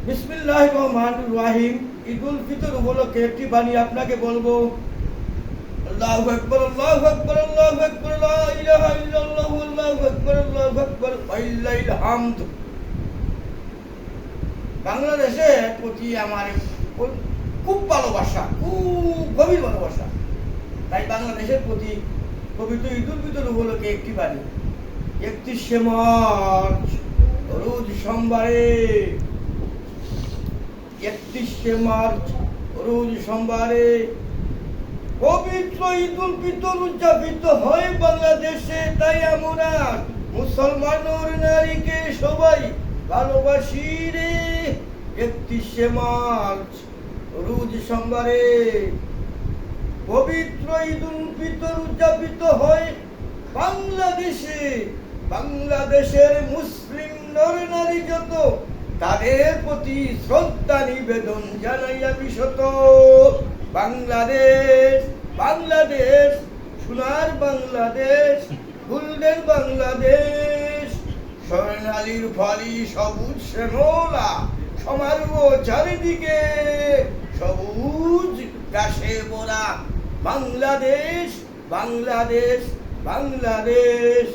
বিসমিল্লাহির রহমানির রহিম। ঈদুল ফিতর উপলক্ষে একটি বাণী আপনাকে বলবো। আল্লাহু আকবার, আল্লাহু আকবার, আল্লাহু আকবার, লা ইলাহা ইল্লাল্লাহ, আল্লাহু আকবার, আল্লাহু আকবার, ওয়ালিল্লাহিল হামদ। বাংলাদেশের প্রতি আমার খুব ভালোবাসা, খুব গভীর ভালোবাসা। তাই বাংলাদেশের প্রতি পবিত্র ঈদুল ফিতর উপলক্ষে একটি বাণী। 31শে মার্চ রোজ সোমবারে, 31শে মার্চ রোজ সোমবারে পবিত্র ঈদুল ফিতর উদযাপিত হয় বাংলাদেশে। তাই আমরা মুসলমানের নারীকে সবাই ভালোবাসি রে। 31শে মার্চ রোজ সোমবারে পবিত্র ঈদুল ফিতর উদযাপিত হয় বাংলাদেশে। বাংলাদেশের মুসলিম নর নারী যত, তাদের প্রতি শ্রদ্ধা নিবেদন জানাই আমি শত। বাংলাদেশ, বাংলাদেশ, সোনার বাংলাদেশ, গোল্ডেন বাংলাদেশ, স্বর্ণালীর ফলি সবুজ শ্যামলা সমারোহ চারিদিকে, সবুজ ঘাসে মোড়া বাংলাদেশ, বাংলাদেশ, বাংলাদেশ।